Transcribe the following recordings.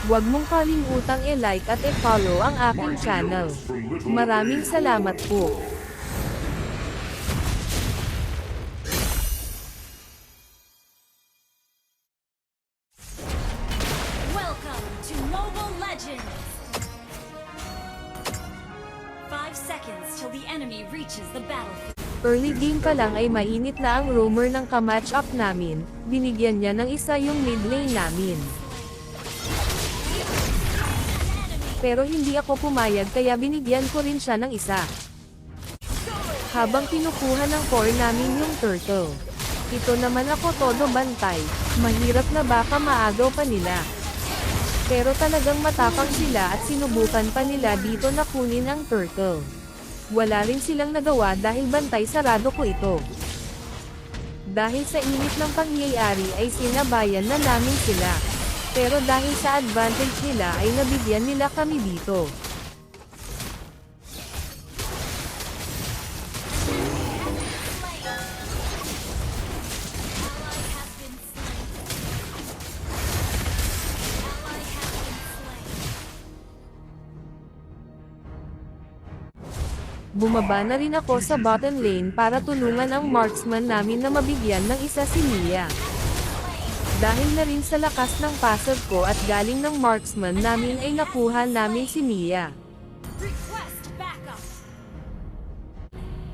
Huwag mong kalimutang i-like at i-follow ang aking channel. Maraming salamat po. Welcome to Mobile Legends! 5 seconds till the enemy reaches the battlefield. Early game pa lang ay mainit na ang roamer ng ka-match up namin, binigyan niya ng isa yung mid lane namin. Pero hindi ako pumayag kaya binigyan ko rin siya ng isa. Habang kinukuha ng core namin yung turtle. Ito naman ako todo bantay, mahirap na baka maagaw pa nila. Pero talagang matapang sila at sinubukan pa nila dito na kunin ang turtle. Wala rin silang nagawa dahil bantay sarado ko ito. Dahil sa init ng pangyayari ay sinabayan na namin sila. Pero dahil sa advantage nila ay nabigyan nila kami dito. Bumaba na rin ako sa bottom lane para tulungan ang marksman namin na mabigyan ng isa si Mia. Dahil na rin sa lakas ng passive ko at galing ng marksman namin ay nakuha namin si Mia.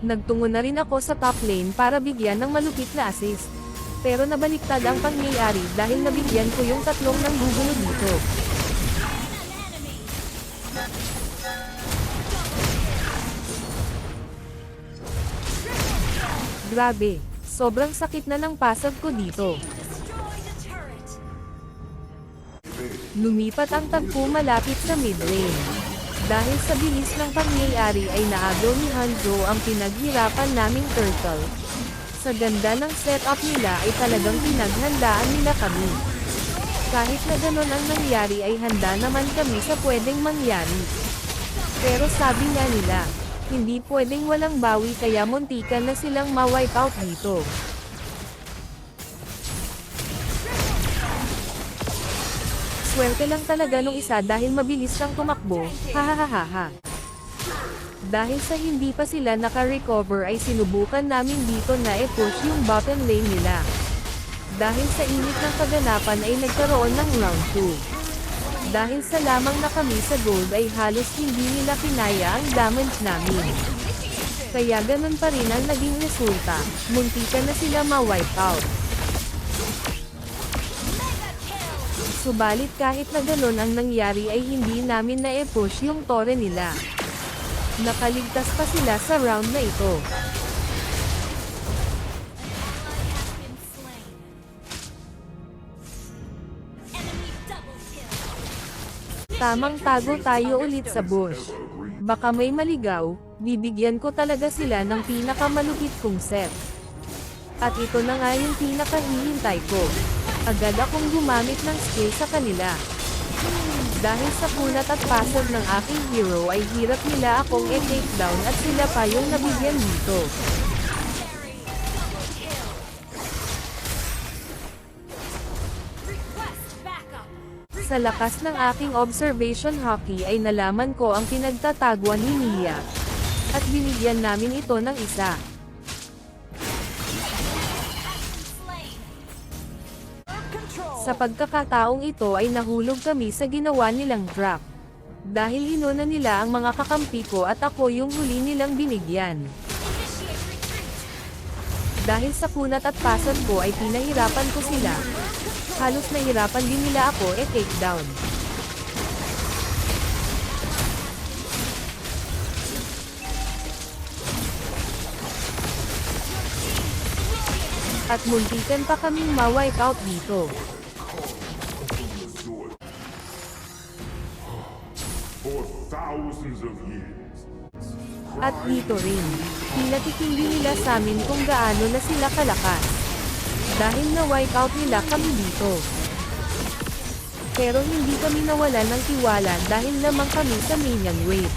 Nagtungo na rin ako sa top lane para bigyan ng malupit na assist. Pero nabaliktad ang pangyayari dahil nabigyan ko yung tatlong nang gugulo dito. Grabe, sobrang sakit na ng passive ko dito. Lumipat ang tagpo malapit sa mid lane. Dahil sa bilis ng pangyayari ay naagaw ni Hanzo ang pinaghirapan naming turtle. Sa ganda ng setup nila ay talagang pinaghandaan nila kami. Kahit na ganon ang nangyari ay handa naman kami sa pwedeng mangyari. Pero sabi nga nila, hindi pwedeng walang bawi kaya muntikan na silang ma-wipe out dito. Swerte lang talaga nung isa dahil mabilis siyang tumakbo, hahaha. Dahil sa hindi pa sila naka-recover ay sinubukan namin dito na i-push yung bottom lane nila. Dahil sa init ng kaganapan ay nagkaroon ng round 2. Dahil sa lamang na kami sa gold ay halos hindi nila kinaya ang damage namin. Kaya ganun pa rin ang naging resulta, muntikan na sila ma-wipe out. Subalit kahit na ganun ang nangyari ay hindi namin na-push yung tore nila. Nakaligtas pa sila sa round na ito. Tamang tago tayo ulit sa bush. Baka may maligaw, bibigyan ko talaga sila ng pinakamalupit kong set. At ito na nga yung pinakahihintay ko. Agad akong gumamit ng skill sa kanila. Dahil sa kunat at passive ng aking hero ay hirap nila akong i-take down at sila pa yung nabigyan dito. Sa lakas ng aking observation hockey ay nalaman ko ang pinagtatagwan ni Mia. At binigyan namin ito ng isa. Sa pagkakataong ito ay nahulog kami sa ginawa nilang trap. Dahil inuna nila ang mga kakampi ko at ako yung huli nilang binigyan. Dahil sa kunat at pasan ko ay pinahirapan ko sila. Halos nahirapan din nila ako take down. At muntikan pa kaming ma-wipe out dito. At dito rin, pinatikim din nila sa amin kung gaano na sila kalakas. Dahil na-wipe out nila kami dito. Pero hindi kami nawalan ng tiwala dahil lamang kami sa minion wave.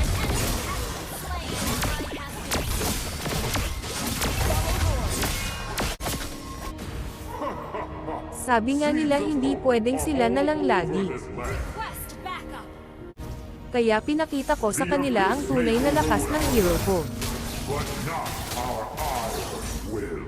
Sabi nga nila hindi pwedeng sila na lang lagi. Kaya pinakita ko sa kanila ang tunay na lakas ng hero ko. But not our hour will.